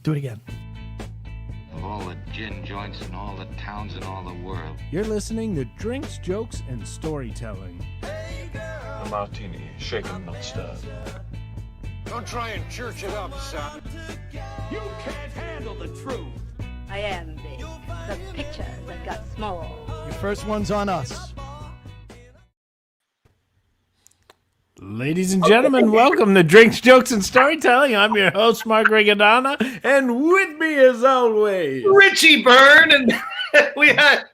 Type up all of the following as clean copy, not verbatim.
Do it again. Of all the gin joints in all the towns in all the world. You're listening to Drinks, Jokes, and Storytelling. A martini, shaken, not stirred. Don't try and church it up, son. You can't handle the truth. I am big. The picture that got small. Your first one's on us. Ladies and gentlemen, welcome to Drinks, Jokes, and Storytelling. I'm your host, Mark Rigodana, and with me as always, Richie Byrne, and we had...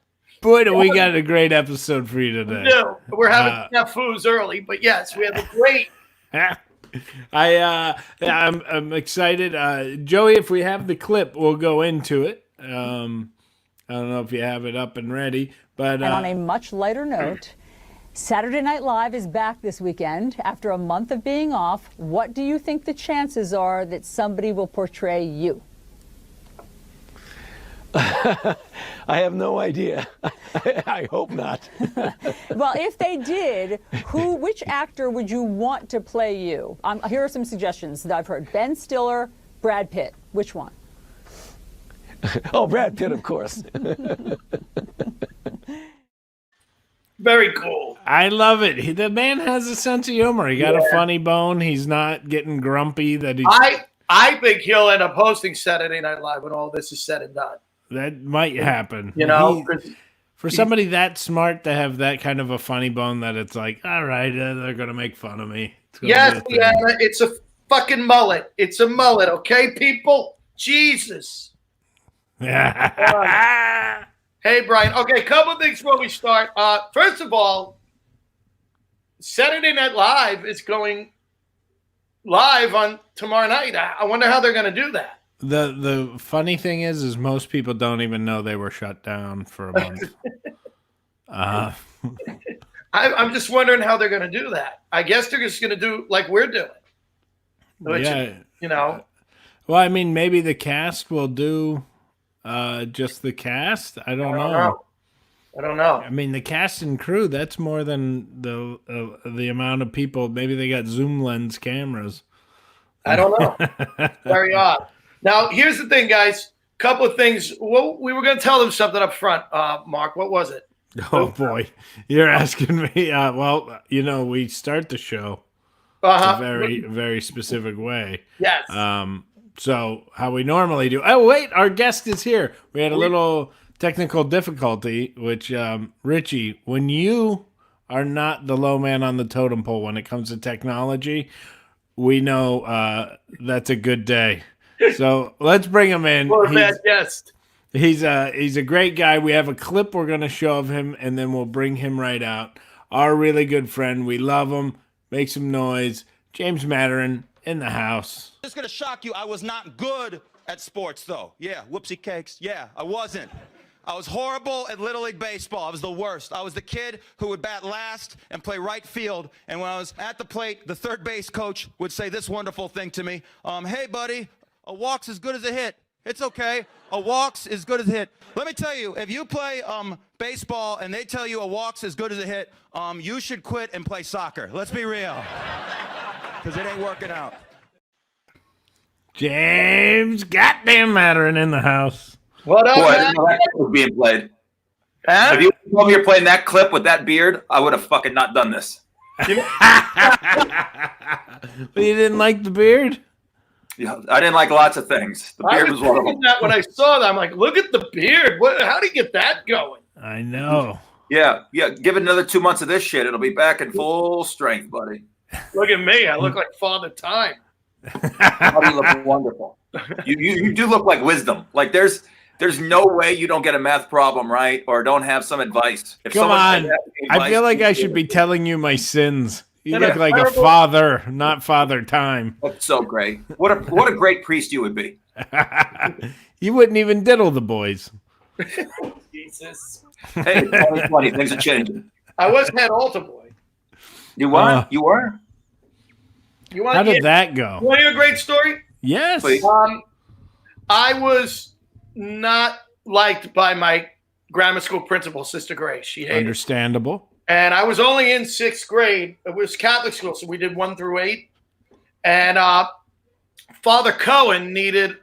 Boy, do we got a great episode for you today. No, we're having snafus early, but yes, we have a great... I'm excited. Joey, if we have the clip, we'll go into it. I don't know if you have it up and ready, but... And on a much lighter note... Saturday Night Live is back this weekend. After a month of being off, what do you think the chances are that somebody will portray you? I have no idea. I hope not. Well, if they did, which actor would you want to play you? Here are some suggestions that I've heard. Ben Stiller, Brad Pitt. Which one? Oh, Brad Pitt, of course. Very cool. I love it. The man has a sense of humor. He got a funny bone. He's not getting grumpy. I think he'll end up hosting Saturday Night Live when all this is said and done. That might happen. You know, for somebody that smart to have that kind of a funny bone, that it's like, all right, they're gonna make fun of me. Yes, Deanna, it's a fucking mullet. It's a mullet, okay, people? Jesus. Hey, Brian. Okay, a couple of things before we start. First of all, Saturday Night Live is going live on tomorrow night. I wonder how they're going to do that. The funny thing is most people don't even know they were shut down for a month. I'm just wondering how they're going to do that. I guess they're just going to do like we're doing. Which, you know. Well, I mean, maybe the cast will do... just the cast? I don't know. I don't know. I mean, the cast and crew, that's more than the amount of people. Maybe they got zoom lens cameras. I don't know. Very odd. Now, here's the thing, guys. Couple of things. Well, we were going to tell them something up front, Mark. What was it? Oh, boy. You're asking me. Well, you know, we start the show a very, very specific way. Yes. So how we normally do. Oh, wait, our guest is here. We had a little technical difficulty, which, Richie, when you are not the low man on the totem pole when it comes to technology, we know that's a good day. So let's bring him in. What a bad guest. He's a great guy. We have a clip we're going to show of him, and then we'll bring him right out. Our really good friend. We love him. Make some noise. James Mattern in the house. It's going to shock you. I was not good at sports, though. Yeah, whoopsie cakes. Yeah, I wasn't. I was horrible at Little League Baseball. I was the worst. I was the kid who would bat last and play right field. And when I was at the plate, the third base coach would say this wonderful thing to me. Hey, buddy, a walk's as good as a hit. It's okay. A walk's as good as a hit. Let me tell you, if you play baseball and they tell you a walk's as good as a hit, you should quit and play soccer. Let's be real. Because it ain't working out. James goddamn Mattern in the house. What up, Boy, I didn't know that clip was being played. If you told me you're playing that clip with that beard, I would have fucking not done this. But you didn't like the beard? Yeah, I didn't like lots of things. The beard was one of them. That when I saw that, I'm like, look at the beard. How do you get that going? I know. Yeah. Give it another 2 months of this shit. It'll be back in full strength, buddy. Look at me. I look like Father Time. You look wonderful. You do look like wisdom. Like there's no way you don't get a math problem right or don't have some advice. Come on. I feel like I should be telling you my sins. You look like a father, not Father Time. That's so great. What a great priest you would be. You wouldn't even diddle the boys. Jesus. Hey, 2020, things are changing. I was head altar boy. You were? You were? How did that go? You want to hear a great story? Yes. I was not liked by my grammar school principal, Sister Grace. She hated Understandable. me. And I was only in 6th grade. It was Catholic school, so we did 1 through 8. And Father Cohen needed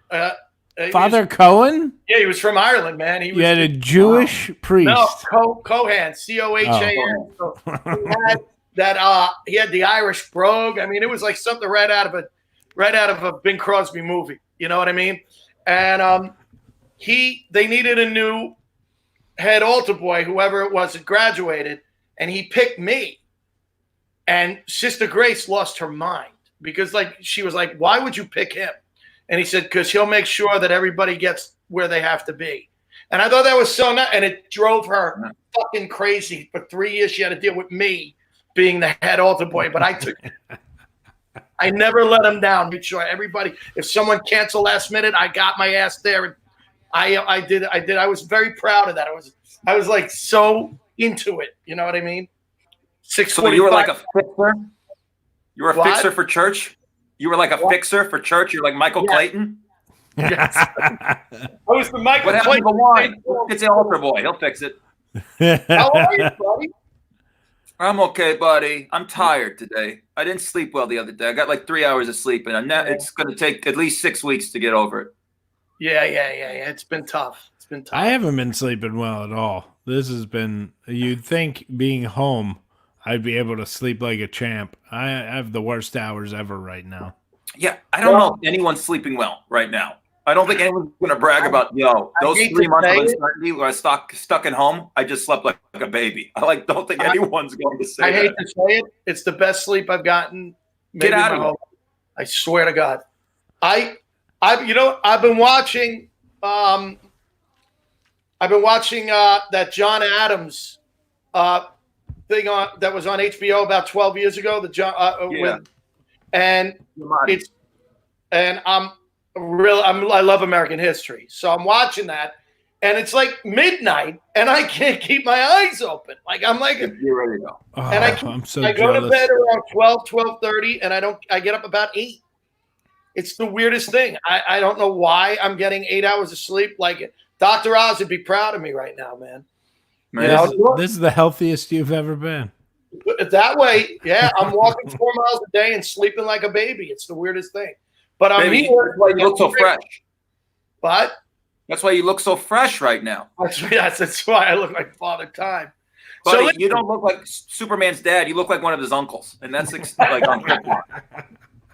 Father Cohen? Yeah, he was from Ireland, man. He was had a Jewish priest. No, Cohan, Cohan. So he had that. He had the Irish brogue. I mean, it was like something right out of a Bing Crosby movie. You know what I mean? And they needed a new head altar boy, whoever it was that graduated, and he picked me. And Sister Grace lost her mind because, like, she was like, "Why would you pick him?" And he said, "Because he'll make sure that everybody gets where they have to be." And I thought that was so nice, and it drove her fucking crazy. For 3 years, she had to deal with me being the head altar boy, but I never let him down. Made sure everybody, if someone canceled last minute, I got my ass there, and I did. I was very proud of that. I was like so into it. You know what I mean? So you were like a fixer? You were a fixer for church? You were like a fixer for church? You're like Michael Clayton? Yes. I was the Michael What happened Clayton. to It's the altar boy. He'll fix it. How are you, buddy? I'm okay, buddy. I'm tired today. I didn't sleep well the other day. I got like 3 hours of sleep, and it's going to take at least 6 weeks to get over it. Yeah. It's been tough. I haven't been sleeping well at all. This has been, you'd think being home, I'd be able to sleep like a champ. I have the worst hours ever right now. Yeah, I don't know if anyone's sleeping well right now. I don't think anyone's going to brag about, those 3 months of uncertainty where I was stuck at home, I just slept like a baby. I don't think anyone's going to say that. I hate to say it. It's the best sleep I've gotten. Get out of here. I swear to God. I've been watching that John Adams thing that was on HBO about 12 years ago. I love American history, so I'm watching that, and it's like midnight, and I can't keep my eyes open. I'm like, you're ready to go. And I'm so I go jealous. to bed around 12:30, and I get up about 8. It's the weirdest thing. I don't know why I'm getting 8 hours of sleep. Like Dr. Oz would be proud of me right now, man. This is the healthiest you've ever been. That way, yeah, I'm walking 4 miles a day and sleeping like a baby. It's the weirdest thing. But I'm Baby, here. that's why you look so fresh. But that's why you look so fresh right now. That's why I look like Father Time. Buddy, you don't look like Superman's dad. You look like one of his uncles, and that's like on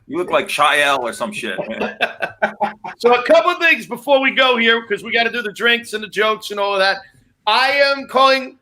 you look like Chael or some shit, man. So a couple of things before we go here, because we got to do the drinks and the jokes and all of that. I am calling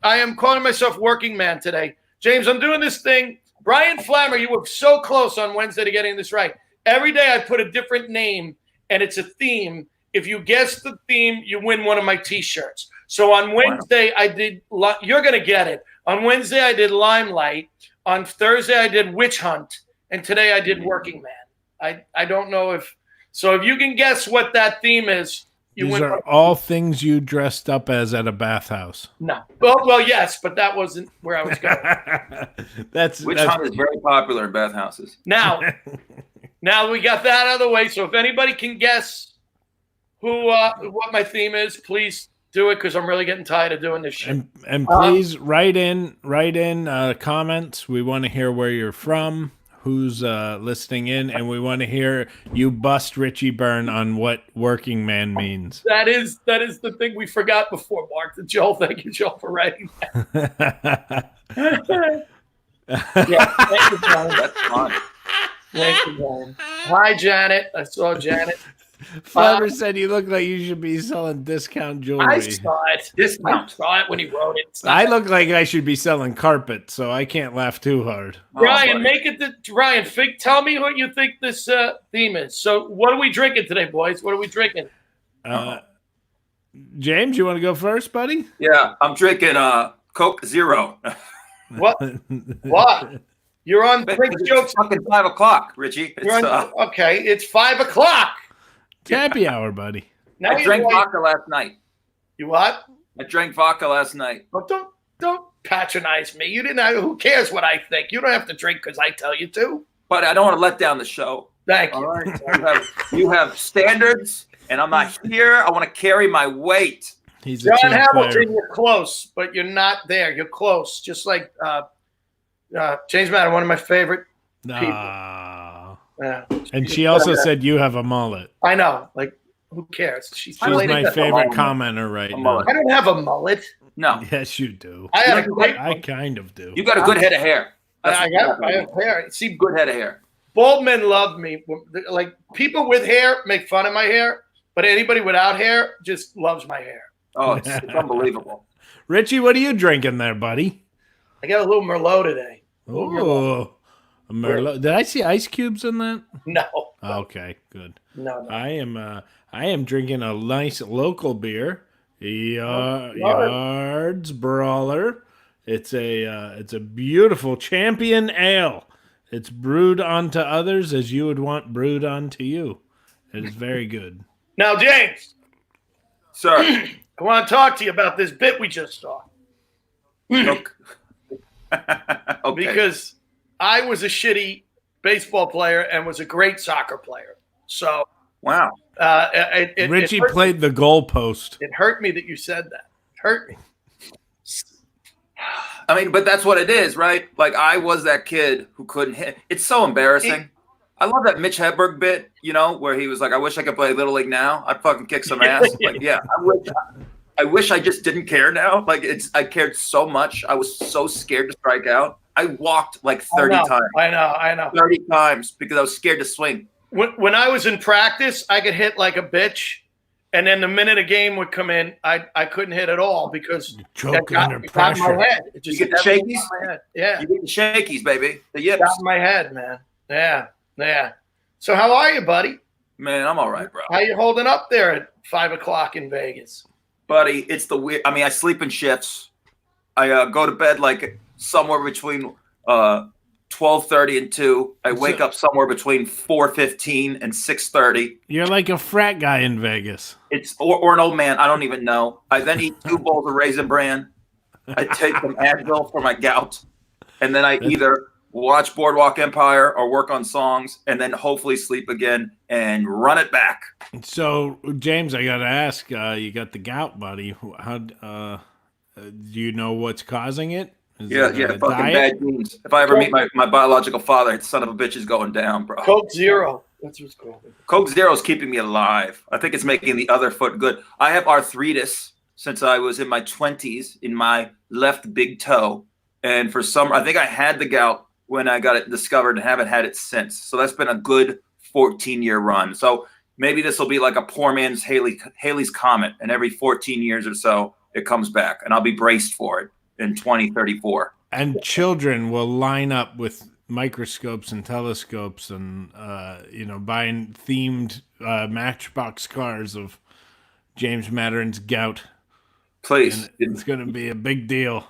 myself working man today. James, I'm doing this thing. Brian Flammer, you were so close on Wednesday to getting this right. Every day I put a different name, and it's a theme. If you guess the theme, you win one of my T-shirts. So on Wednesday, I did – you're going to get it. On Wednesday, I did Limelight. On Thursday, I did Witch Hunt. And today, I did Working Man. I don't know if – so if you can guess what that theme is, you These win. are all things you dressed up as at a bathhouse. No. Well, yes, but that wasn't where I was going. Witch Hunt is very popular in bathhouses. Now we got that out of the way. So if anybody can guess what my theme is, please do it, because I'm really getting tired of doing this shit. And please write in comments. We want to hear where you're from, who's listening in, and we want to hear you bust Richie Byrne on what working man means. That is the thing we forgot before, Mark. Thank you, Joel, for writing that. Yeah, thank you, John. That's fun. Thank you, John. Hi, Janet. I saw Janet. Flavor said you look like you should be selling discount jewelry. I saw it. I saw it when he wrote it. I look like I should be selling carpet, so I can't laugh too hard. Ryan, tell me what you think this theme is. So what are we drinking today, boys? What are we drinking? James, you want to go first, buddy? Yeah, I'm drinking Coke Zero. What? What? You're on quick jokes. It's fucking 5 o'clock, Richie. Okay, it's 5 o'clock. It's happy hour, buddy. Now I drank vodka last night. You what? I drank vodka last night. Well, don't patronize me. You didn't know. Who cares what I think? You don't have to drink because I tell you to. But I don't want to let down the show. Thank you. All right. You have standards, and I'm not here. I want to carry my weight. He's John Hamilton, you're close, but you're not there. You're close. Just like James Mattern, one of my favorite people. And she also said you have a mullet. I know. Like Who cares? She's She's my favorite commenter right now. I don't have a mullet. No. Yes, you do. I kind of do. You got a good head of hair. I have hair. See, good head of hair. Bald men love me. Like people with hair make fun of my hair, but anybody without hair just loves my hair. Oh, it's unbelievable. Richie, what are you drinking there, buddy? I got a little Merlot today. Oh, a Merlot. Did I see ice cubes in that? No. Okay, good. No. I am drinking a nice local beer, Yards Brawler. It's a beautiful Champion Ale. It's brewed onto others as you would want brewed onto you. It is very good. Now, James. Sir. I want to talk to you about this bit we just saw. Okay. Because I was a shitty baseball player and was a great soccer player. So, wow. Richie played the goalpost. It hurt me that you said that. It hurt me. I mean, but that's what it is, right? Like, I was that kid who couldn't hit. It's so embarrassing. I love that Mitch Hedberg bit, where he was like, I wish I could play Little League now. I'd fucking kick some ass. Like, yeah, I wish I just didn't care now. Like, I cared so much. I was so scared to strike out. I walked like 30 times. I know. 30 times because I was scared to swing. When I was in practice, I could hit like a bitch. And then the minute a game would come in, I couldn't hit at all because it got in my head. It just you get the shakies? My head. Yeah. You get the shakies, baby. The yips. Got in my head, man. Yeah. So how are you, buddy? Man, I'm all right, bro. How you holding up there at 5 o'clock in Vegas? Buddy, it's the weird. I mean, I sleep in shifts. I go to bed like somewhere between 12:30 and 2. I wake up somewhere between 4:15 and 6:30. You're like a frat guy in Vegas. It's or an old man. I don't even know. I then eat 2 bowls of Raisin Bran. I take some Advil for my gout, and then I either watch Boardwalk Empire or work on songs, and then hopefully sleep again and run it back. So, James, I got to ask. You got the gout, buddy. How do you know what's causing it? Yeah, fucking bad genes. If I ever meet my biological father, that son of a bitch is going down, bro. Coke Zero. That's what's called. Coke Zero is keeping me alive. I think it's making the other foot good. I have arthritis since I was in my 20s in my left big toe. And I think I had the gout when I got it discovered and haven't had it since. So that's been a good 14-year run. So maybe this will be like a poor man's Halley's Comet. And every 14 years or so, it comes back. And I'll be braced for it in 2034. And children will line up with microscopes and telescopes and buying themed Matchbox cars of James Mattern's gout. Please, and it's going to be a big deal.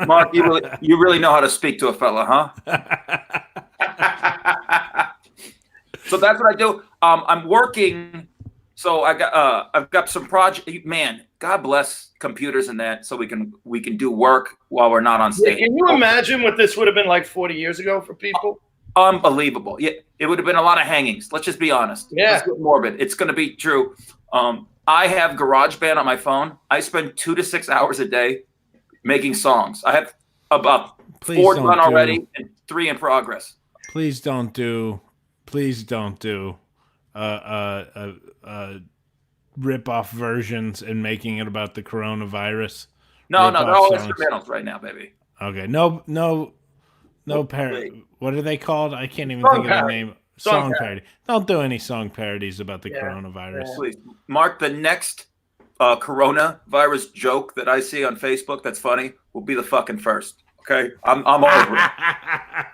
Mark, you really know how to speak to a fella, huh? So that's what I do. I'm working. So I've got some project. Man, God bless computers and that, so we can do work while we're not on stage. Can you imagine what this would have been like 40 years ago for people? Unbelievable. Yeah, it would have been a lot of hangings. Let's just be honest. Yeah. Let's get morbid. It's going to be true. I have GarageBand on my phone. I spend 2 to 6 hours a day making songs. I have about 4 done already and 3 in progress. Please don't do rip-off versions and making it about the coronavirus. No, they're all instrumentals right now, baby. Okay, no parody. What are they called? I can't even think of the name. Song parody. Don't do any song parodies about the coronavirus. Yeah. Please, Mark, the next coronavirus joke that I see on Facebook that's funny will be the fucking first. Okay, I'm over it.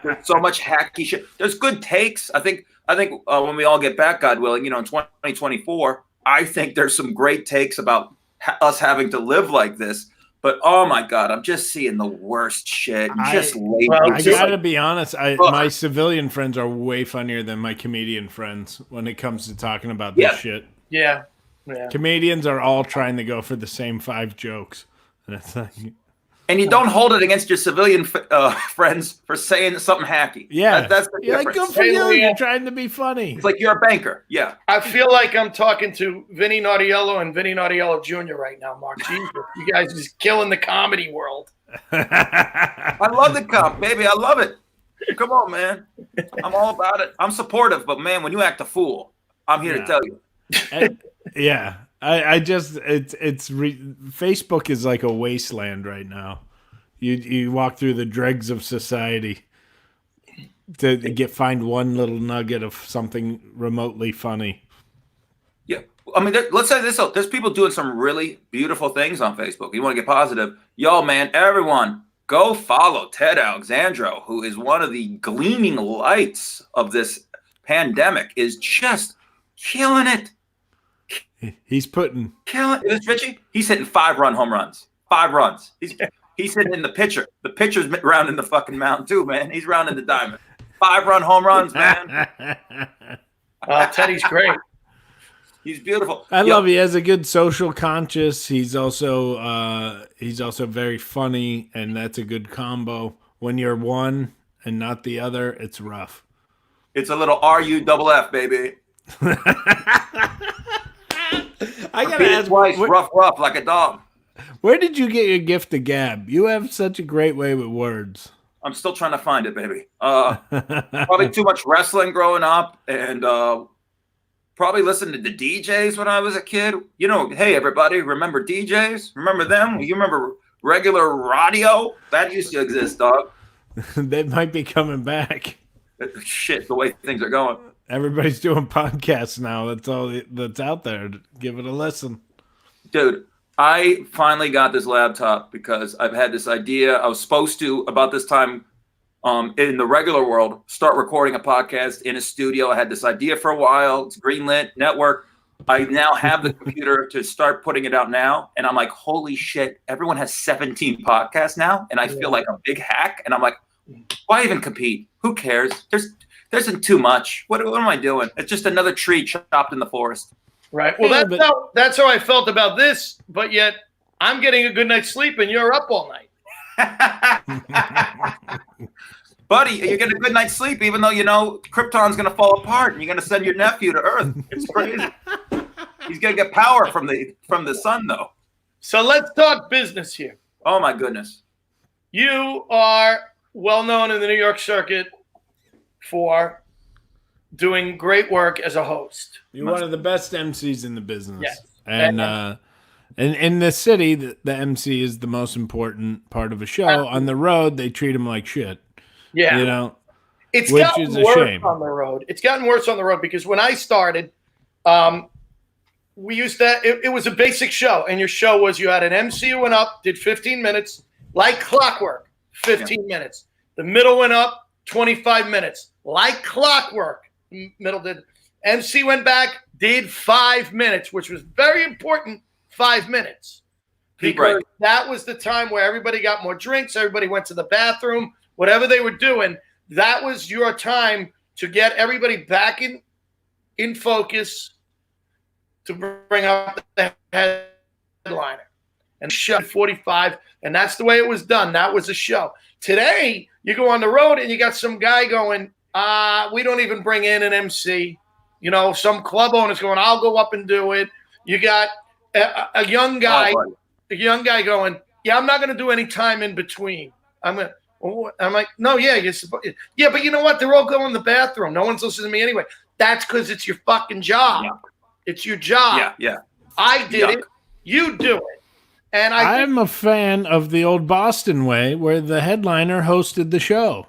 There's so much hacky shit. There's good takes. I think when we all get back, God willing, in 2024, I think there's some great takes about us having to live like this. But oh my God, I'm just seeing the worst shit. Just lazy. I gotta be honest. My civilian friends are way funnier than my comedian friends when it comes to talking about this shit. Yeah. Comedians are all trying to go for the same 5 jokes, and it's like. And you don't hold it against your civilian friends for saying something hacky. Yeah, that's the difference. Like, good for you. You're trying to be funny. It's like you're a banker. Yeah. I feel like I'm talking to Vinny Naughtiello and Vinny Naughtiello Jr. right now, Mark. Jesus, you guys are just killing the comedy world. I love the comp, baby. I love it. Come on, man. I'm all about it. I'm supportive, but man, when you act a fool, I'm here to tell you. Yeah. Facebook is like a wasteland right now. You walk through the dregs of society to find one little nugget of something remotely funny. Yeah. I mean, let's say this. There's people doing some really beautiful things on Facebook. You want to get positive. Yo, man, everyone, go follow Ted Alexandro, who is one of the gleaming lights of this pandemic, is just killing it. He's putting killing it. Richie, he's hitting 5-run home runs. 5 runs. He's hitting in the pitcher. The pitcher's rounding the fucking mountain too, man. He's rounding the diamond. 5-run home runs, man. Teddy's great. He's beautiful. I love he has a good social conscience. He's also very funny, and that's a good combo. When you're one and not the other, it's rough. It's a little RUFF, baby. I gotta ask, twice, rough like a dog. Where did you get your gift of gab? You have such a great way with words. I'm still trying to find it, baby. Probably too much wrestling growing up, and probably listened to the DJs when I was a kid. You know, hey, everybody, remember DJs? Remember them? You remember regular radio? That used to exist, dog. They might be coming back. Shit, the way things are going. Everybody's doing podcasts now. That's all that's out there. Give it a listen. Dude, I finally got this laptop because I've had this idea. I was supposed to, about this time in the regular world, start recording a podcast in a studio. I had this idea for a while. It's Greenlit Network. I now have the computer to start putting it out now. And I'm like, holy shit, everyone has 17 podcasts now. And I feel like a big hack. And I'm like, why even compete? Who cares? There isn't too much. What am I doing? It's just another tree chopped in the forest. Right. Well, that's how I felt about this. But yet I'm getting a good night's sleep and you're up all night. Buddy, you're getting a good night's sleep, even though you know Krypton's going to fall apart and you're going to send your nephew to Earth. It's crazy. He's going to get power from the sun, though. So let's talk business here. Oh, my goodness. You are well known in the New York circuit for doing great work as a host. You're one of the best MCs in the business. Yes. And in the city, the MC is the most important part of a show. On the road, they treat him like shit. Yeah. You know, it's which gotten is a worse shame. on the road. It's gotten worse on the road because when I started, we used that. It was a basic show. And your show was you had an MC who went up, did 15 minutes, like clockwork, 15 minutes. The middle went up, 25 minutes, like clockwork. Middle did. MC went back, did 5 minutes, which was very important, 5 minutes. Because that was the time where everybody got more drinks, everybody went to the bathroom, whatever they were doing, that was your time to get everybody back in focus to bring up the headliner. And show 45, and that's the way it was done. That was a show. Today, you go on the road and you got some guy going, we don't even bring in an MC. You know, some club owner's going, I'll go up and do it. You got a young guy going, yeah, I'm not going to do any time in between. I'm like, no, yeah, you're supposed. Yeah, but you know what? They're all going in the bathroom. No one's listening to me anyway. That's because it's your fucking job. Yeah. It's your job. Yeah. I did it. You do it. And I'm a fan of the old Boston way where the headliner hosted the show.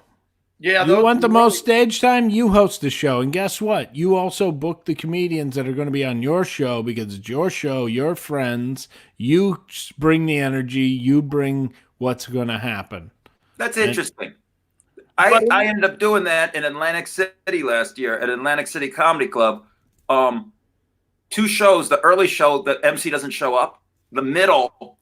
Yeah, you want the most stage time? You host the show. And guess what? You also book the comedians that are going to be on your show because it's your show, your friends. You bring the energy. You bring what's going to happen. That's interesting. I ended up doing that in Atlantic City last year at Atlantic City Comedy Club. 2 shows. The early show, the MC doesn't show up. The middle,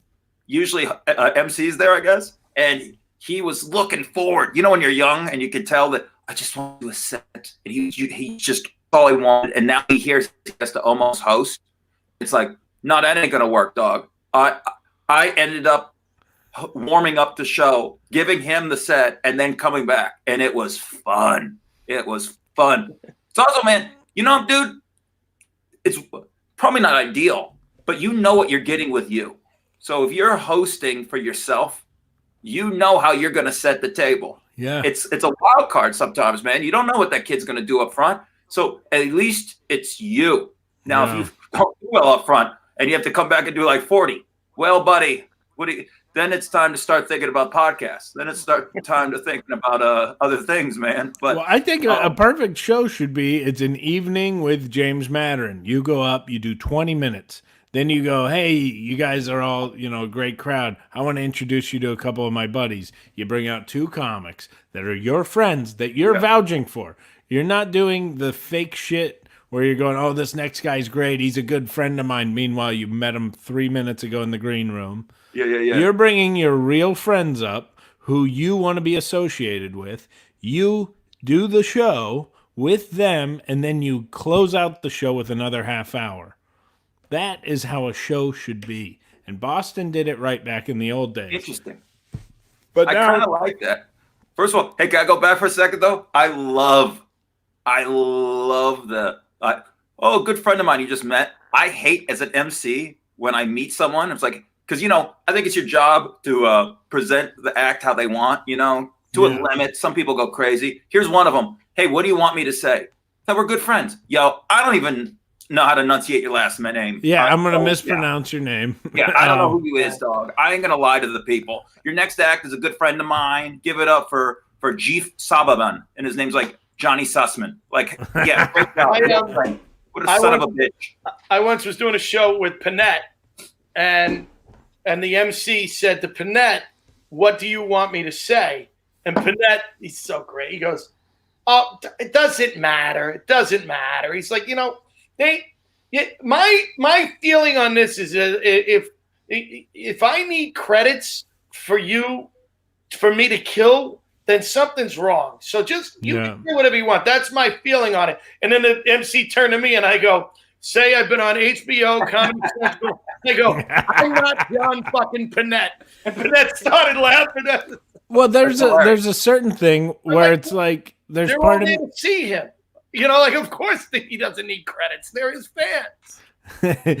usually MC's there, I guess. And he was looking forward. You know when you're young and you can tell that I just want to do a set. And he just all he wanted. And now he hears he has to almost host. It's like, no, that ain't going to work, dog. I ended up warming up the show, giving him the set, and then coming back. And it was fun. It was fun. It's also, man, you know, dude, it's probably not ideal, but you know what you're getting with you. So if you're hosting for yourself, you know how you're going to set the table. Yeah. It's a wild card sometimes, man. You don't know what that kid's going to do up front. So at least it's you. Now, if you don't do well up front and you have to come back and do like 40, well, buddy, then it's time to start thinking about podcasts. Then it's time to thinking about other things, man. But well, I think a perfect show should be it's an evening with James Mattern. You go up, you do 20 minutes. Then you go, hey, you guys are all, a great crowd. I want to introduce you to a couple of my buddies. You bring out 2 comics that are your friends that you're vouching for. You're not doing the fake shit where you're going, oh, this next guy's great. He's a good friend of mine. Meanwhile, you met him 3 minutes ago in the green room. Yeah. You're bringing your real friends up who you want to be associated with. You do the show with them, and then you close out the show with another half hour. That is how a show should be. And Boston did it right back in the old days. Interesting. But I kind of like that. First of all, hey, can I go back for a second, though? I love the, good friend of mine you just met. I hate as an MC when I meet someone. It's like, because, I think it's your job to present the act how they want, to a limit. Some people go crazy. Here's one of them. Hey, what do you want me to say? No, we're good friends. Yo, I don't even know how to enunciate your last name. Yeah, I'm going to mispronounce your name. Yeah, I don't know who you is, dog. I ain't going to lie to the people. Your next act is a good friend of mine. Give it up for Jeef Sababan. And his name's like Johnny Sussman. Like, yeah, great job. What a son of a bitch. I once was doing a show with Panetta, and the MC said to Panetta, what do you want me to say? And Panetta, he's so great. He goes, oh, it doesn't matter. It doesn't matter. He's like, my feeling on this is if I need credits for me to kill, then something's wrong. So just you can do whatever you want. That's my feeling on it. And then the MC turned to me and I go, say I've been on HBO, Comedy Central. I go, I'm not John fucking Panetta. And Panetta started laughing at me. Well, there's a certain thing where it's like there's part of me to see him. Of course he doesn't need credits. They're his fans.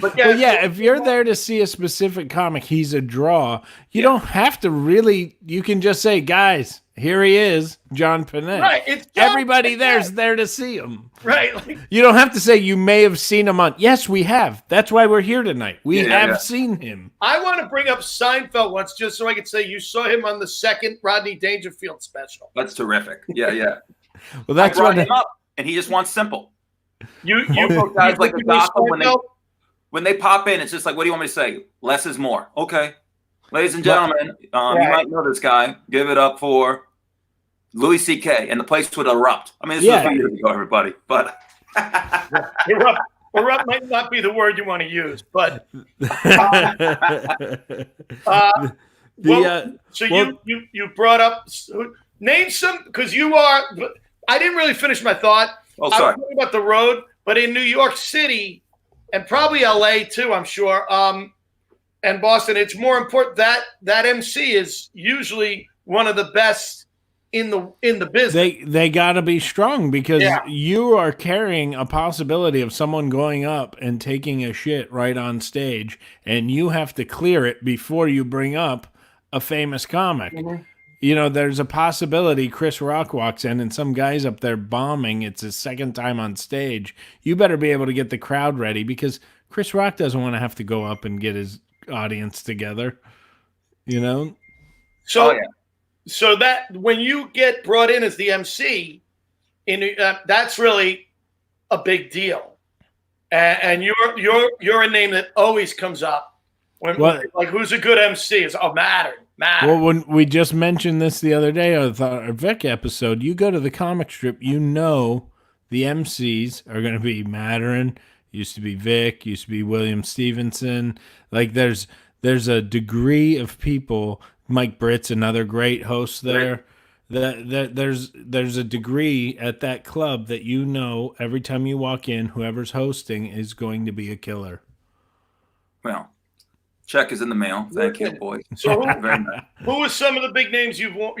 But if you're there to see a specific comic, he's a draw. You don't have to really. You can just say, guys, here he is, John Panetta. Right. It's John Everybody Panetta. there's there to see him. Right. You don't have to say you may have seen him on. Yes, we have. That's why we're here tonight. We have seen him. I want to bring up Seinfeld once just so I could say you saw him on the second Rodney Dangerfield special. That's terrific. Yeah. Well, that's what him up, and he just wants simple. You guys like the gospel when they pop in, it's just like, what do you want me to say? Less is more. Okay. Ladies and gentlemen, you might know this guy. Give it up for Louis C.K. and the place would erupt. I mean, this was a few years ago, everybody. But erupt might not be the word you want to use, but you brought up name some because you are. I didn't really finish my thought. Oh, sorry. I was talking about the road, but in New York City and probably LA too, I'm sure, and Boston, it's more important that MC is usually one of the best in the business. They got to be strong because you are carrying a possibility of someone going up and taking a shit right on stage, and you have to clear it before you bring up a famous comic. Mm-hmm. There's a possibility Chris Rock walks in and some guy's up there bombing. It's his second time on stage. You better be able to get the crowd ready because Chris Rock doesn't want to have to go up and get his audience together. So that when you get brought in as the MC, that's really a big deal, and you're a name that always comes up when like who's a good MC is Mattern. Well, when we just mentioned this the other day on our Vic episode, you go to the comic strip, the MCs are going to be Mattern, used to be Vic, used to be William Stevenson. Like there's a degree of people. Mike Britt's another great host there. Right. There's a degree at that club that every time you walk in, whoever's hosting is going to be a killer. Well, check is in the mail. Thank you, boys. So who are some of the big names you've when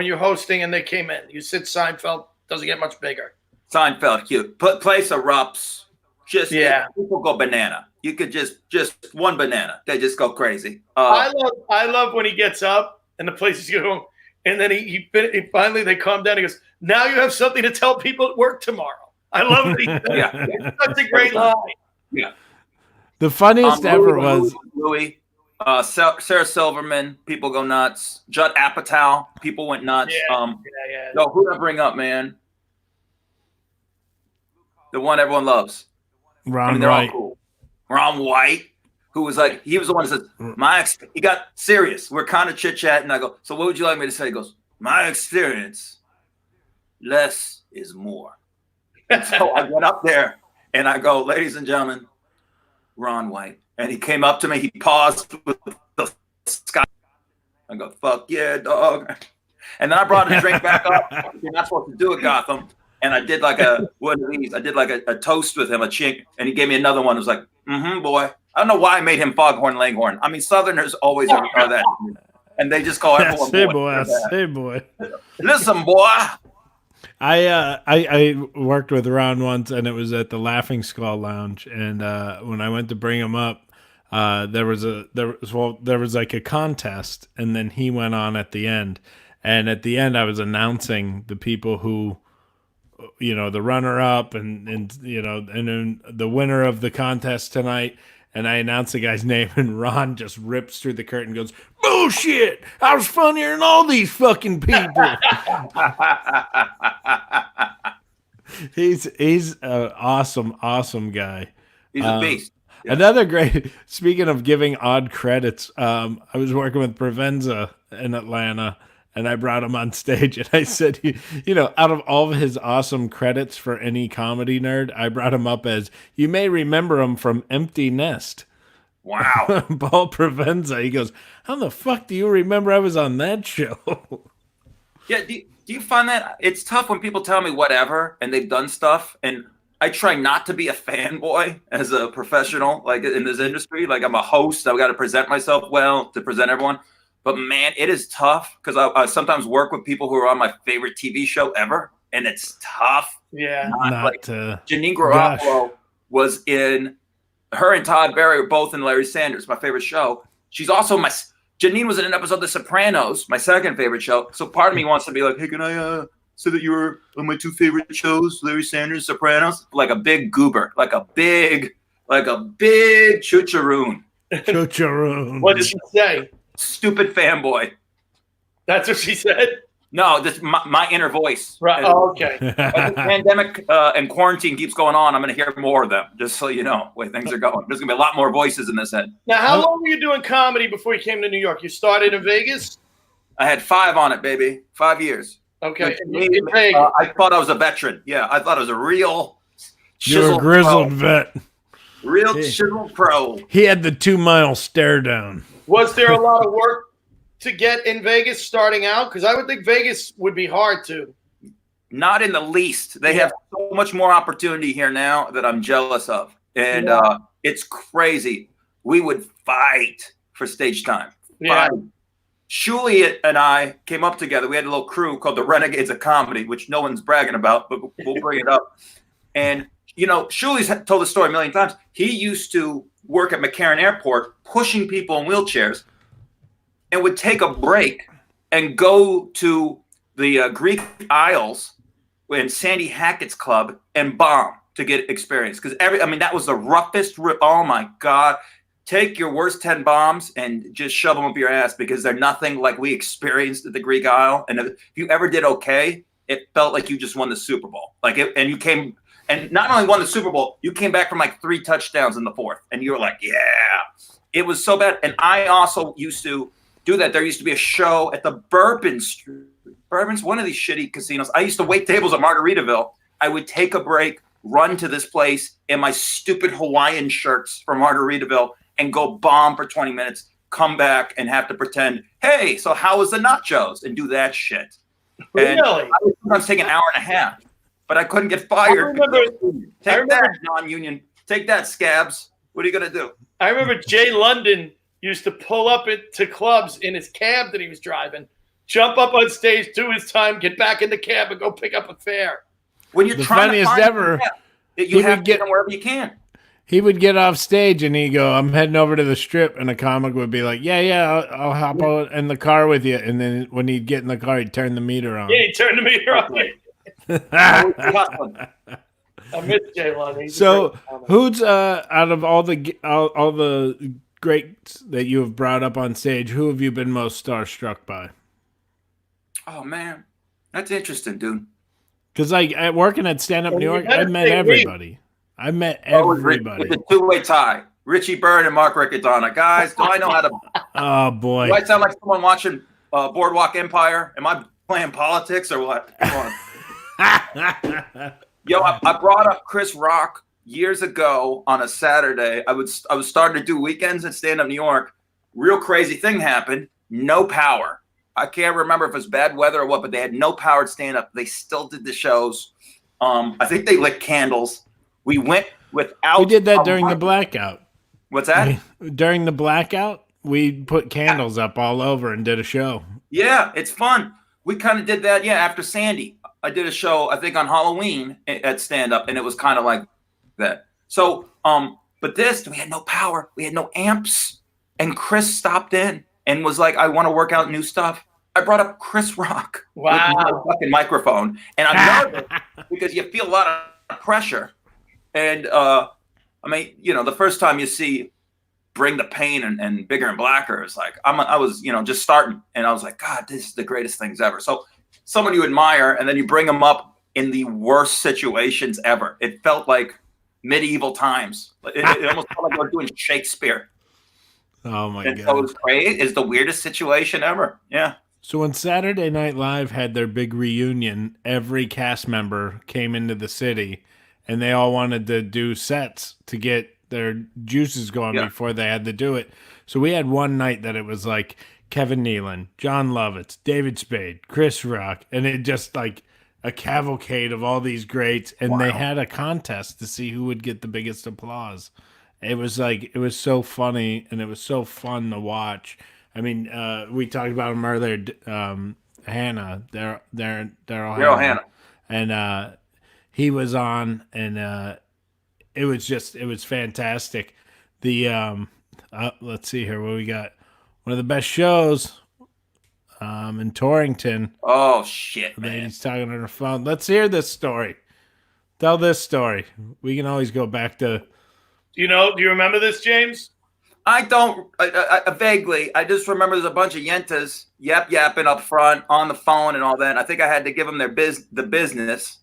you're hosting and they came in? You said Seinfeld doesn't get much bigger. Seinfeld, cute. Place erupts. People go banana. You could just one banana. They just go crazy. I love when he gets up and the place is going, and then he finally they calm down. He goes, now you have something to tell people at work tomorrow. I love that he said it. Yeah. It's such a great line. Yeah. The funniest ever was Louis, Sarah Silverman. People go nuts. Judd Apatow. People went nuts. Yeah. No, who did I bring up, man? The one everyone loves. Ron they're White. all cool. Ron White, who was like, he was the one that said, he got serious. We're kind of chit-chatting. I go, so what would you like me to say? He goes, my experience, less is more. And so I went up there and I go, ladies and gentlemen, Ron White. And he came up to me. He paused with the sky. I go, fuck yeah, dog. And then I brought his drink back up. You're not supposed to do it, Gotham. And I did like a toast with him, a chink. And he gave me another one. It was like, boy. I don't know why I made him Foghorn Leghorn. I mean, Southerners always are that. And they just call everyone boy. Hey, boy. Listen, boy. I worked with Ron once, and it was at the Laughing Skull Lounge. And when I went to bring him up, there was like a contest, and then he went on at the end. And at the end, I was announcing the people who, the runner up and then the winner of the contest tonight. And I announced the guy's name, and Ron just rips through the curtain and goes, bullshit! I was funnier than all these fucking people. He's an awesome guy. He's a beast. Yeah. Another great, speaking of giving odd credits, I was working with Provenza in Atlanta, and I brought him on stage, and I said, out of all of his awesome credits for any comedy nerd, I brought him up as, you may remember him from Empty Nest. Wow. Paul Provenza. He goes, how the fuck do you remember I was on that show? Yeah, do you find that it's tough when people tell me whatever and they've done stuff, and I try not to be a fanboy as a professional, like in this industry. Like I'm a host, I've got to present myself well to present everyone. But man, it is tough because I sometimes work with people who are on my favorite TV show ever, and it's tough. Yeah. Janine Garofalo was in. Her and Todd Barry are both in Larry Sanders, my favorite show. She's also Janine was in an episode of The Sopranos, my second favorite show. So part of me wants to be like, hey, can I say that you were on my two favorite shows, Larry Sanders, Sopranos? Like a big goober, like a big choocharoon. Choocharoon. What did she say? Stupid fanboy. That's what she said? No, this my inner voice. Right. Oh, okay. As the pandemic and quarantine keeps going on, I'm going to hear more of them, just so you know the way things are going. There's going to be a lot more voices in this head. Now, how long were you doing comedy before you came to New York? You started in Vegas? I had 5 on it, baby. 5 years. Okay. I thought I was a veteran. Yeah, I thought I was a real You're a grizzled vet. Real chiseled pro. He had the 2-mile stare down. Was there a lot of work to get in Vegas starting out? Because I would think Vegas would be hard to. Not in the least. They have so much more opportunity here now that I'm jealous of. And it's crazy. We would fight for stage time. Yeah. Shuli and I came up together. We had a little crew called the Renegades of Comedy, which no one's bragging about, but we'll bring it up. And, Shuli's told the story a million times. He used to work at McCarran Airport pushing people in wheelchairs and would take a break and go to the Greek Isles in Sandy Hackett's club and bomb to get experience. Because that was the roughest. Oh my God. Take your worst 10 bombs and just shove them up your ass because they're nothing like we experienced at the Greek Isle. And if you ever did okay, it felt like you just won the Super Bowl. And you came, and not only won the Super Bowl, you came back from like 3 touchdowns in the 4th. And you were like, yeah, it was so bad. And I also used to do that. There used to be a show at the Bourbon's one of these shitty casinos. I used to wait tables at Margaritaville. I would take a break, run to this place in my stupid Hawaiian shirts from Margaritaville and go bomb for 20 minutes, come back and have to pretend, hey, so how was the nachos? And do that shit. Really? And I was sometimes take an hour and a half, but I couldn't get fired. Take that, non-union. Take that, scabs. What are you going to do? I remember Jay London used to pull up to clubs in his cab that he was driving, jump up on stage, do his time, get back in the cab, and go pick up a fare. When you're trying to find ever, you have to get them wherever you can. He would get off stage and he'd go, I'm heading over to the Strip. And a comic would be like, I'll hop out in the car with you. And then when he'd get in the car, he'd turn the meter on. Yeah, he'd turn the meter on. I miss Jay-Lon. So who's out of all the greats that you have brought up on stage, who have you been most starstruck by? Oh man, that's interesting, dude. Because working at Stand Up New York, I met everybody. I met everybody. It's a two-way tie. Richie Bird and Mark Riccadonna. Guys, do I know how to? Oh boy! Do I sound like someone watching Boardwalk Empire? Am I playing politics or what? Come on. Yo, I brought up Chris Rock years ago on a Saturday. I was starting to do weekends at Stand Up New York. Real crazy thing happened. No power. I can't remember if it was bad weather or what, but they had no power at stand up. They still did the shows. I think they lit candles. We went without. We did that during the blackout. What's that? During the blackout, we put candles up all over and did a show. Yeah, it's fun. We kind of did that. Yeah, after Sandy, I did a show, I think on Halloween at stand up, and it was kind of like that. So, but this, we had no power. We had no amps. And Chris stopped in and was like, I want to work out new stuff. I brought up Chris Rock. Wow. With my fucking microphone. And I'm nervous because you feel a lot of pressure. And, I mean, you know, the first time you see Bring the Pain and Bigger and Blacker, it's like, I was, you know, just starting. And I was like, God, this is the greatest things ever. So someone you admire, and then you bring them up in the worst situations ever. It felt like medieval times. It almost felt like we were doing Shakespeare. Oh my God. So it was great. It's the weirdest situation ever. Yeah. So when Saturday Night Live had their big reunion, every cast member came into the city and they all wanted to do sets to get their juices going before they had to do it. So we had one night that it was like Kevin Nealon, John Lovitz, David Spade, Chris Rock, and it just like a cavalcade of all these greats. And they had a contest to see who would get the biggest applause. It was like, it was so funny and it was so fun to watch. I mean, we talked about him earlier, Hannah, Daryl Hannah. And he was on, and it was fantastic. The let's see here, what we got. One of the best shows in Torrington. Oh, shit, man. Lady's talking on her phone. Let's hear this story. Tell this story. We can always go back to... Do you remember this, James? I don't, I vaguely. I just remember there's a bunch of yentas yapping up front on the phone and all that. And I think I had to give them the business.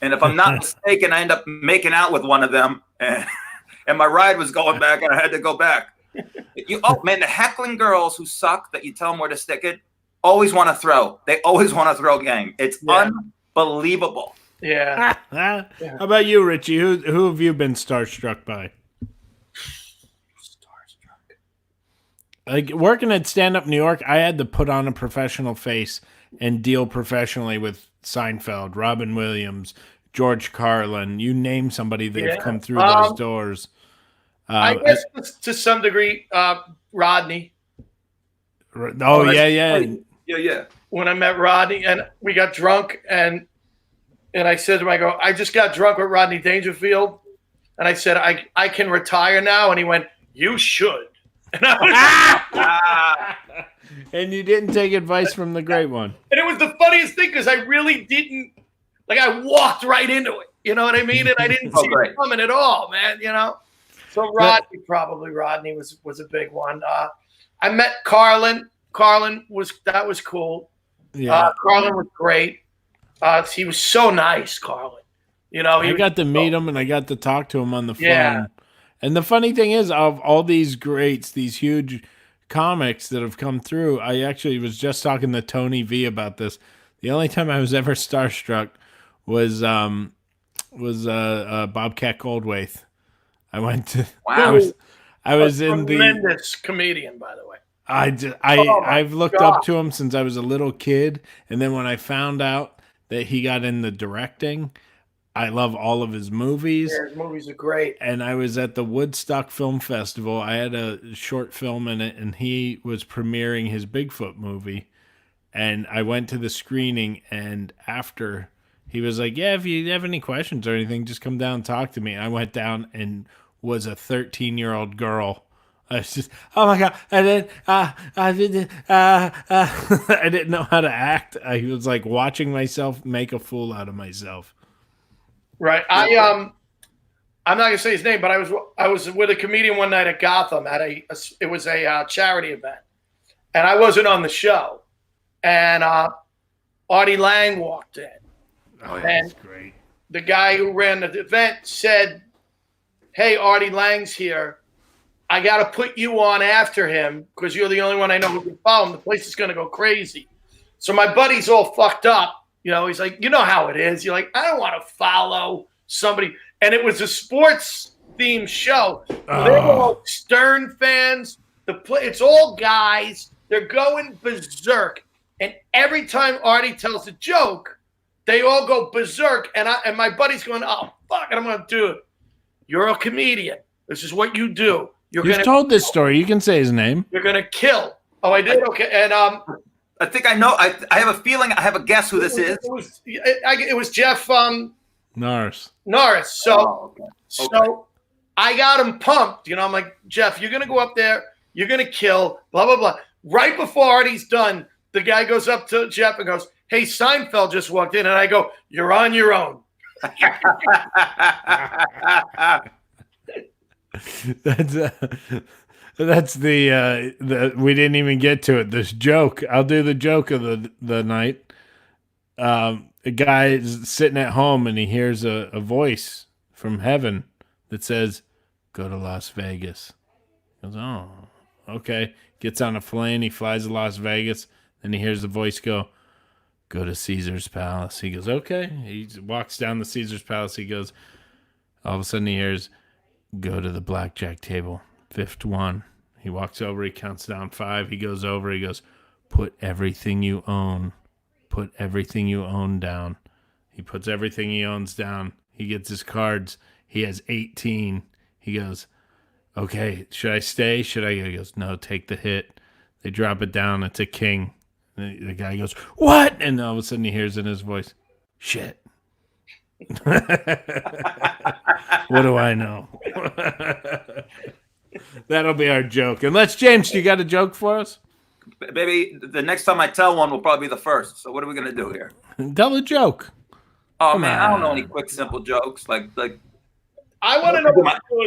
And if I'm not mistaken, I end up making out with one of them. And my ride was going back and I had to go back. Oh, man, the heckling girls who suck that you tell them where to stick it always want to throw. They always want to throw game. It's unbelievable. Yeah. How about you, Richie? Who have you been starstruck by? Like working at Stand Up New York, I had to put on a professional face and deal professionally with Seinfeld, Robin Williams, George Carlin. You name somebody, they've come through those doors. I guess to some degree, Rodney. Oh, yeah. When I met Rodney and we got drunk and I said to him, I just got drunk with Rodney Dangerfield. And I said, I can retire now. And he went, you should. And I was and you didn't take advice from the great one. And it was the funniest thing because I really didn't, like I walked right into it. You know what I mean? And I didn't see it coming at all, man, you know? So Rodney was a big one. I met Carlin. Carlin was cool. Yeah. Carlin was great. He was so nice, Carlin. You know, I got to meet him and I got to talk to him on the phone. Yeah. And the funny thing is, of all these greats, these huge comics that have come through, I actually was just talking to Tony V about this. The only time I was ever starstruck was Bobcat Goldthwait. I went to. Wow. I was in the tremendous comedian, by the way. I've looked up to him since I was a little kid, and then when I found out that he got into directing, I love all of his movies. Yeah, his movies are great. And I was at the Woodstock Film Festival. I had a short film in it, and he was premiering his Bigfoot movie. And I went to the screening, and after, he was like, yeah, if you have any questions or anything, just come down and talk to me. And I went down and was a 13-year-old girl. I was just, oh my God. And then I didn't know how to act. I was like watching myself make a fool out of myself. Right. I'm not gonna say his name, but I was with a comedian one night at Gotham at it was a charity event, and I wasn't on the show, and Artie Lang walked in. Oh, yeah, that's great. The guy who ran the event said, "Hey, Artie Lang's here. I got to put you on after him because you're the only one I know who can follow him. The place is going to go crazy." So my buddy's all fucked up. You know, he's like, you know how it is. You're like, I don't want to follow somebody. And it was a sports-themed show. They're all Stern fans. It's all guys. They're going berserk. And every time Artie tells a joke, they all go berserk. And my buddy's going, oh, fuck it, I'm going to do it. You're a comedian. This is what you do. You've told this story. You can say his name. You're going to kill. Oh, I did? Okay. And I think I know. I have a feeling. I have a guess who this is. It was Jeff Norris. So, so I got him pumped. You know, I'm like, Jeff, you're going to go up there. You're going to kill, blah, blah, blah. Right before Artie's done, the guy goes up to Jeff and goes, hey, Seinfeld just walked in. And I go, you're on your own. That's the we didn't even get to it. This joke. I'll do the joke of the night. A guy is sitting at home and he hears a voice from heaven that says, "Go to Las Vegas." He goes, "Oh, okay." Gets on a plane. He flies to Las Vegas. Then he hears the voice go, "Go to Caesar's Palace." He goes, "Okay." He walks down the Caesar's Palace. He goes. All of a sudden he hears, "Go to the blackjack table. Fifth one." He walks over. He counts down 5. He goes over. He goes, "Put everything you own. Put everything you own down." He puts everything he owns down. He gets his cards. He has 18. He goes, "Okay, should I stay? Should I?" He goes, "No, take the hit." They drop it down. It's a king. The guy goes, "What?" And all of a sudden he hears in his voice, "Shit." What do I know? That'll be our joke. Unless, James, you got a joke for us? Baby, the next time I tell one will probably be the first. So what are we going to do here? Tell a joke. Oh, Come man, on. I don't know any quick, simple jokes. Like I want to know.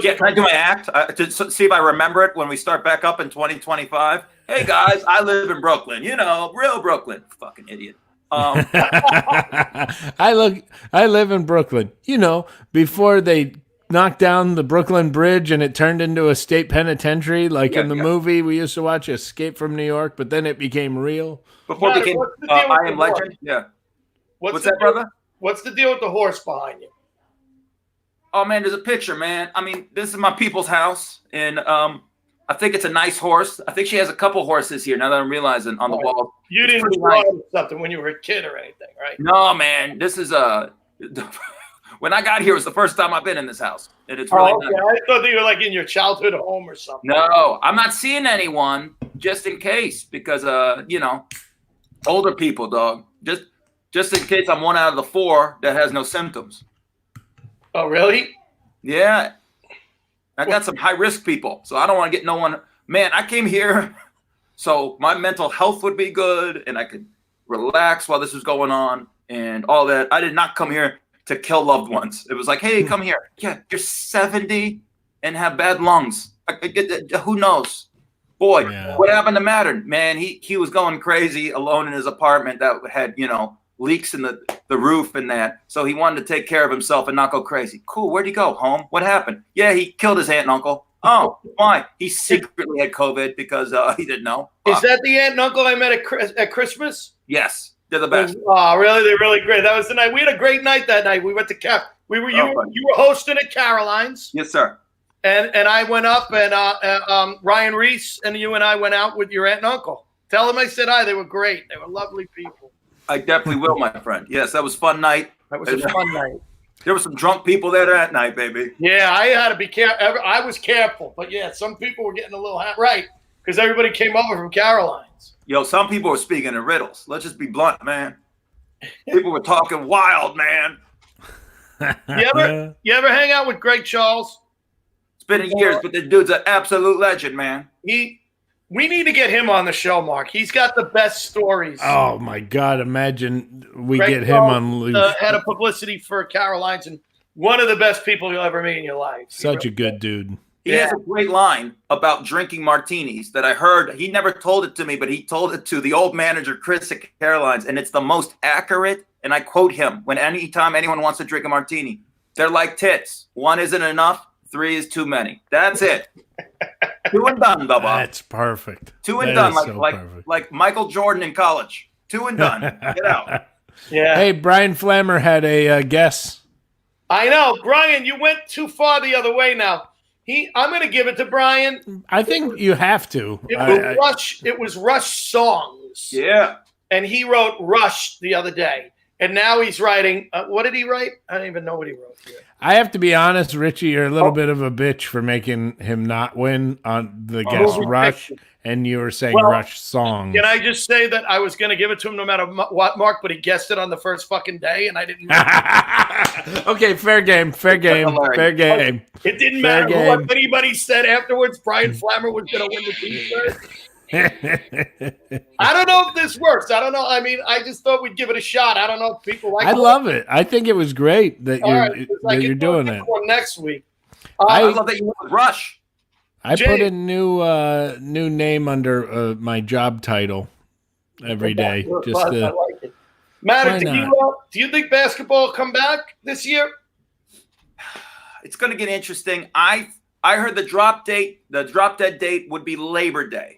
Can I do my act? To see if I remember it when we start back up in 2025? Hey, guys, I live in Brooklyn. You know, real Brooklyn. Fucking idiot. I live in Brooklyn. You know, before they knocked down the Brooklyn Bridge and it turned into a state penitentiary, like in the movie we used to watch, Escape from New York, but then it became real. Before it became I Am Legend? Yeah. What's that, brother? What's the deal with the horse behind you? Oh, man, there's a picture, man. I mean, this is my people's house, and I think it's a nice horse. I think she has a couple horses here, now that I'm realizing, on the wall. You didn't draw something when you were a kid or anything, right? No, man. This is when I got here, it was the first time I've been in this house, and it's really nice. I thought that you were like in your childhood home or something. No, I'm not seeing anyone, just in case, because you know, older people, dog. Just in case I'm one out of the 4 that has no symptoms. Oh, really? Yeah. I got some high risk people, so I don't want to get no one. Man, I came here so my mental health would be good and I could relax while this was going on and all that. I did not come here to kill loved ones. It was like, hey, come here. Yeah, you're 70 and have bad lungs. Who knows? Boy, What happened to Mattern? Man, he was going crazy alone in his apartment that had, you know, leaks in the roof and that. So he wanted to take care of himself and not go crazy. Cool. Where'd he go? Home? What happened? Yeah, he killed his aunt and uncle. Oh, why? He secretly had COVID because he didn't know. Is that the aunt and uncle I met at Christmas? Yes. They're the best. Oh, really? They're really great. That was the night. We had a great night that night. We went to you were hosting at Caroline's. Yes, sir. And I went up and Ryan Reese and you and I went out with your aunt and uncle. Tell them I said hi. They were great. They were lovely people. I definitely will, my friend. Yes, that was a fun night. That was a fun night. There were some drunk people there that night, baby. Yeah, I had to be careful. I was careful. But, yeah, some people were getting a little right because everybody came over from Caroline's. Yo, some people were speaking in riddles. Let's just be blunt, man. People were talking wild, man. You ever hang out with Greg Charles? It's been years, but the dude's an absolute legend, man. We need to get him on the show, Mark. He's got the best stories. Oh, my God. Imagine we get him on loose. Head of publicity for Caroline's, and one of the best people you'll ever meet in your life. Such a good dude. He has a great line about drinking martinis that I heard. He never told it to me, but he told it to the old manager, Chris at Caroline's, and it's the most accurate. And I quote him: when anytime anyone wants to drink a martini, they're like tits. 1 isn't enough. 3 is too many. That's it. 2 and done, Bubba. That's perfect. 2 and done, like Michael Jordan in college. 2 and done. Get out. Yeah. Hey, Brian Flammer had a guess. I know, Brian. You went too far the other way now. I'm going to give it to Brian. I think you have to. It was Rush songs. Yeah. And he wrote Rush the other day. And now he's writing. What did he write? I don't even know what he wrote here. I have to be honest, Richie, you're a little bit of a bitch for making him not win on the guess Rush, and you were saying Rush songs. Can I just say that I was going to give it to him no matter what, Mark, but he guessed it on the first fucking day, and I didn't. Okay, fair game. It didn't matter what anybody said afterwards. Brian Flammer was going to win the T-shirt. I don't know if this works. I don't know. I mean, I just thought we'd give it a shot. I don't know if people like it. I love it. I think it was great that you're doing it. Next week. I love that you went with Rush. I put a new name under my job title every day. I like it. Matter, do you think basketball will come back this year? It's going to get interesting. I heard the drop dead date would be Labor Day.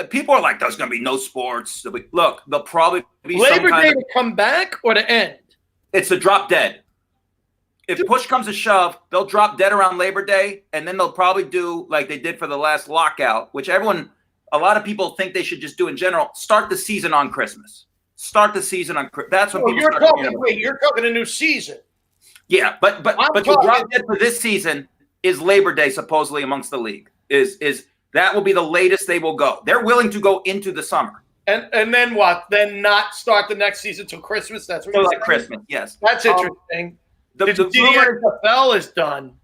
People are like, there's going to be no sports. Look, they'll probably be Labor Day to come back or to end? It's a drop dead. If push comes to shove, they'll drop dead around Labor Day, and then they'll probably do like they did for the last lockout, which a lot of people think they should just do in general. Start the season on Christmas. That's when people start talking. Wait, you're talking a new season. Yeah, but the drop dead for this season is Labor Day, supposedly amongst the league. Is that will be the latest they will go. They're willing to go into the summer. And then what? Then not start the next season till Christmas? That's what you're saying? Christmas, yes. That's interesting. The XFL is done.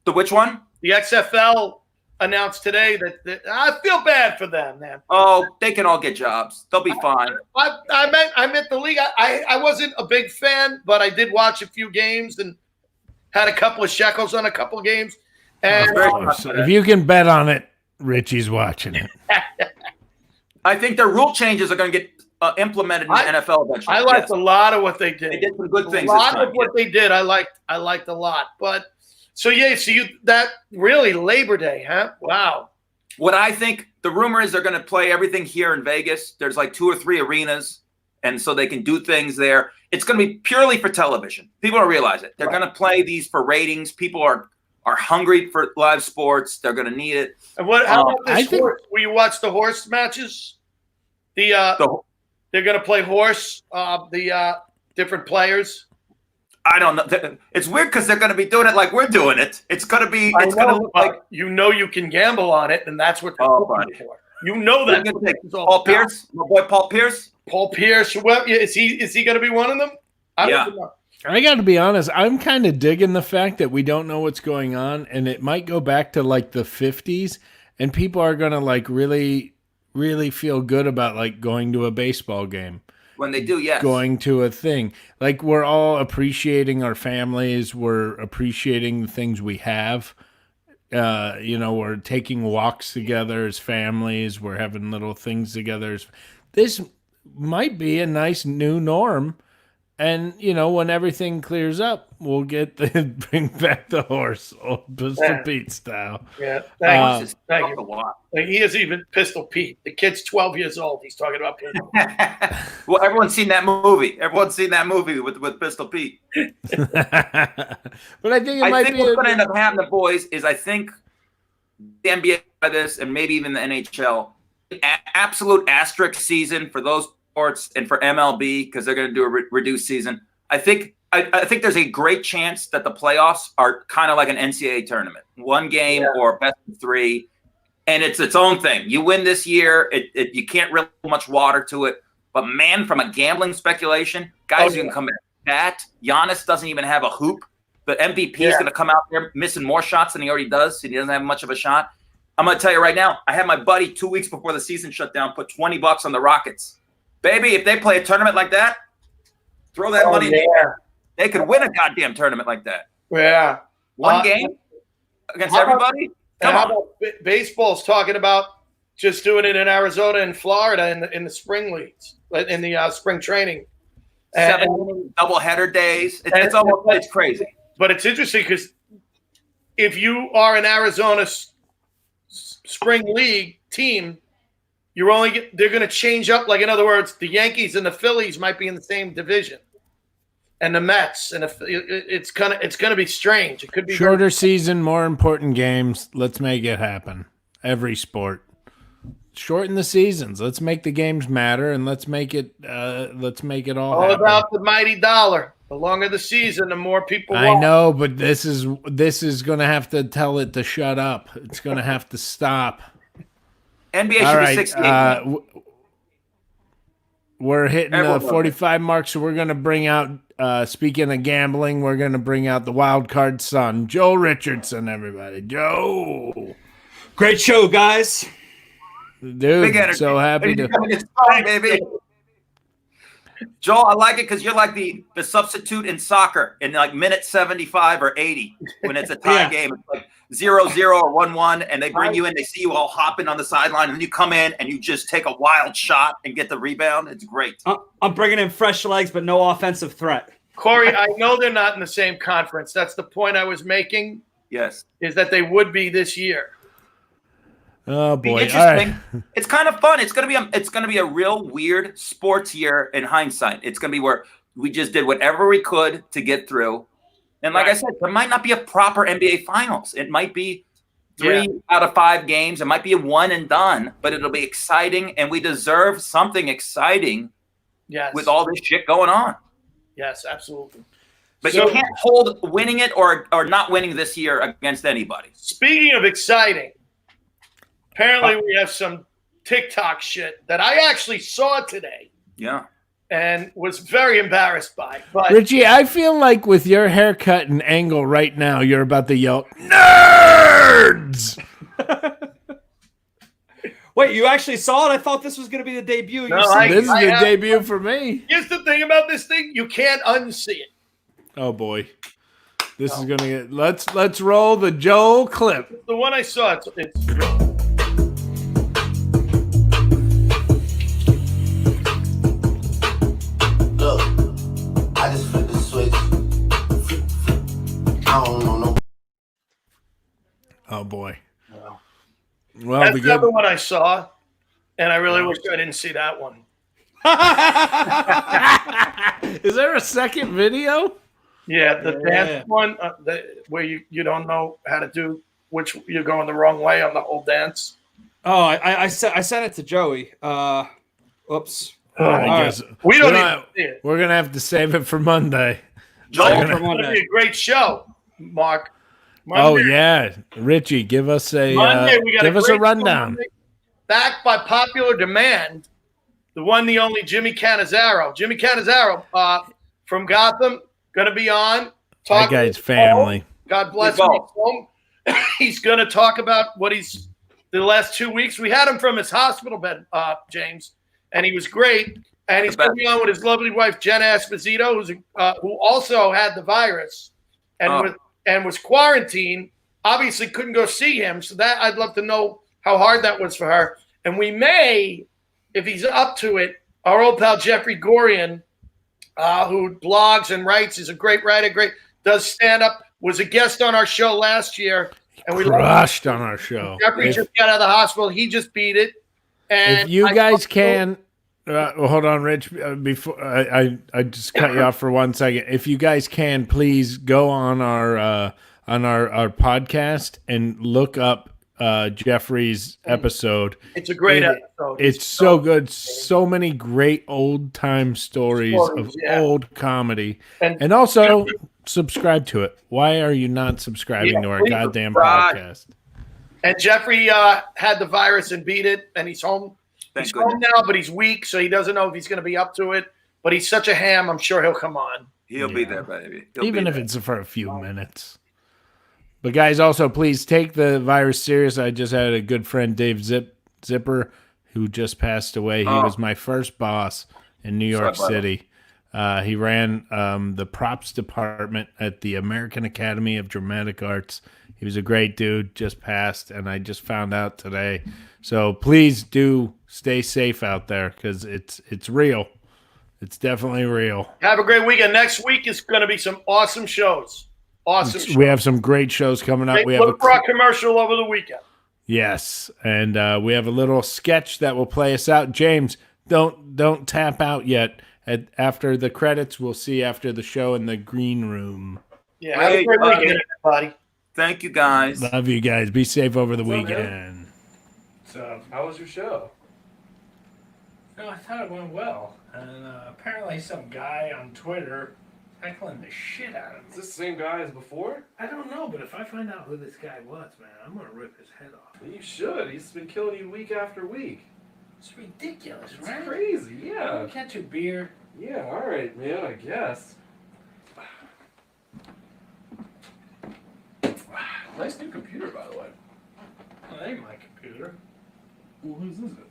The which one? The XFL announced today that I feel bad for them, man. Oh, they can all get jobs. They'll be fine. I meant the league. I wasn't a big fan, but I did watch a few games and had a couple of shekels on a couple of games. And if you can bet on it, Richie's watching it. I think their rule changes are going to get implemented in the NFL eventually. I liked a lot of what they did. They did some good things. A lot of what they did, I liked a lot. But so that really Labor Day, huh? Wow. What I think the rumor is they're going to play everything here in Vegas. There's like 2 or 3 arenas, and so they can do things there. It's going to be purely for television. People don't realize it. They're going to play these for ratings. People are hungry for live sports. They're going to need it. And how about this horse? Will you watch the horse matches? They're going to play horse. The different players. I don't know. It's weird because they're going to be doing it like we're doing it. It's going to be. It's going to look like you can gamble on it, and that's what they're looking for. You know that. Paul Pierce, my boy Paul Pierce. Paul Pierce. Well, is he going to be one of them? I don't know. I got to be honest. I'm kind of digging the fact that we don't know what's going on, and it might go back to like the 50s, and people are going to like really, really feel good about like going to a baseball game. When they do, yes. Going to a thing. Like we're all appreciating our families. We're appreciating the things we have. We're taking walks together as families. We're having little things together. This might be a nice new norm. And, when everything clears up, we'll bring back the horse, old Pistol Pete style. Yeah, thank you. He is even Pistol Pete. The kid's 12 years old. He's talking about Pistol Pete. Well, everyone's seen that movie. Everyone's seen that movie with Pistol Pete. But I think what's going to end up happening, boys, is I think the NBA by this, and maybe even the NHL, absolute asterisk season for those sports and for MLB because they're going to do a reduced season. I think there's a great chance that the playoffs are kind of like an NCAA tournament, 1 game or best of 3, and it's its own thing. You win this year, you can't really put much water to it. But man, from a gambling speculation, guys you can come back. Giannis doesn't even have a hoop. The MVP is going to come out there missing more shots than he already does, and he doesn't have much of a shot. I'm going to tell you right now, I had my buddy 2 weeks before the season shut down put $20 on the Rockets. Baby, if they play a tournament like that, throw that money in the air. They could win a goddamn tournament like that. Yeah. One game against how about- everybody? And Come how on. about baseball's talking about just doing it in Arizona and Florida in the spring leagues, in the spring training. Seven double-header days. It's crazy. But it's interesting because if you are an Arizona spring league team, they're going to change up. Like, in other words, the Yankees and the Phillies might be in the same division, and the Mets, and it's gonna be strange. It could be shorter season, more important games. Let's make it happen. Every sport, shorten the seasons. Let's make the games matter, and let's make it all happen. about the mighty dollar. The longer the season, the more people. I know, but this is going to have to tell it to shut up. It's going to have to stop. NBA should be 68. We're hitting Everyone the knows 45 mark, so we're going to bring out, speaking of gambling, we're going to bring out the wild card son, Joe Richardson, everybody. Joe. Great show, guys. Dude, Big energy. so happy to. It's fun, baby. Joel, I like it because you're like the substitute in soccer in like minute 75 or 80 when it's a tie game. It's like 0-0 or 1-1, and they bring you in. They see you all hopping on the sideline, and then you come in and you just take a wild shot and get the rebound. It's great. I'm bringing in fresh legs, but no offensive threat. Corey, I know they're not in the same conference. That's the point I was making. Yes, is that they would be this year. Oh boy! Interesting. All right. It's kind of fun. It's gonna be a real weird sports year in hindsight. It's gonna be where we just did whatever we could to get through. And like I said, there might not be a proper NBA Finals. It might be 3 out of 5 games. It might be a one and done, but it'll be exciting, and we deserve something exciting. Yes. With all this shit going on. Yes, absolutely. But you can't hold winning it or not winning this year against anybody. Speaking of exciting, apparently we have some TikTok shit that I actually saw today. Yeah. And was very embarrassed by. But Richie, I feel like with your haircut and angle right now, you're about to yell, "Nerds!" Wait, you actually saw it? I thought this was going to be the debut. This is the debut for me. Here's the thing about this thing: you can't unsee it. Oh boy, this is gonna get. Let's roll the Joel clip. The one I saw. It's Look, I just flipped the switch. I don't know no. Oh boy. Well, that's the other one I saw, and I really wish I didn't see that one. Is there a second video? Yeah, the dance one where you don't know how to do which you're going the wrong way on the whole dance. Oh, I sent it to Joey. Oops. I guess we don't even see it. We're gonna have to save it for Monday. It's going to be a great show, Mark. Oh yeah, Richie, give us a Monday, we got give us a great rundown. Monday. Back by popular demand, the one, the only Jimmy Cannizzaro. Jimmy Cannizzaro from Gotham, going to be on. That guy's family. God bless him. He's going to talk about what he's the last 2 weeks. We had him from his hospital bed, James, and he was great. And he's going to be on with his lovely wife, Jenna Esposito, who also had the virus and was quarantined. Obviously couldn't go see him. So that I'd love to know how hard that was for her. And we may, if he's up to it, our old pal Jeffrey Gorian, who blogs and writes, is a great writer, does stand up, was a guest on our show last year. And we crushed on our show. Jeffrey just got out of the hospital. He just beat it. And if you guys can, hold on, Rich. Before I just cut you off for 1 second. If you guys can, please go on our podcast and look up Jeffrey's episode. It's a great episode. It's so good. So many great old time stories of old comedy, and also subscribe to it. Why are you not subscribing to our goddamn podcast? And Jeffrey had the virus and beat it, and he's home. He's home now, but he's weak, so he doesn't know if he's going to be up to it. But he's such a ham, I'm sure he'll come on. He'll be there, baby. Even if it's for a few minutes. But guys, also please take the virus serious. I just had a good friend, Dave Zipper, who just passed away. He was my first boss in New York City. He ran the props department at the American Academy of Dramatic Arts. He was a great dude, just passed, and I just found out today. So please do stay safe out there because it's real. It's definitely real. Have a great weekend. Next week is going to be some awesome shows. We have some great shows coming up. We have look for our commercial over the weekend. Yes, and we have a little sketch that will play us out. James, don't tap out yet. After the credits, we'll see after the show in the green room. Yeah, have a great weekend, everybody. Thank you, guys. Love you guys. Be safe over the weekend. So, how was your show? No, I thought it went well. And apparently some guy on Twitter heckling the shit out of me. Is this the same guy as before? I don't know, but if I find out who this guy was, man, I'm going to rip his head off. You should. He's been killing you week after week. It's ridiculous, It's right? crazy, yeah. Catch a beer. Yeah, all right, man, I guess. Nice new computer, by the way. Well, that ain't my computer. Well, whose is it?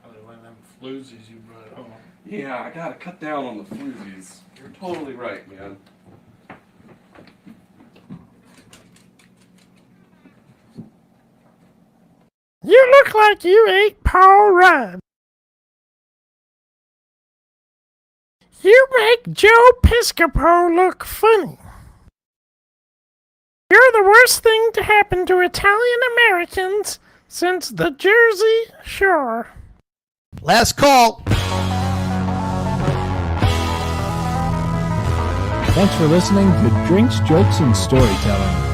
Probably one of them floozies you brought home. Yeah, I gotta cut down on the floozies. You're totally right, man. You look like you ate Paul Rudd. You make Joe Piscopo look funny. You're the worst thing to happen to Italian Americans since the Jersey Shore. Last call. Thanks for listening to Drinks, Jokes, and Storytelling.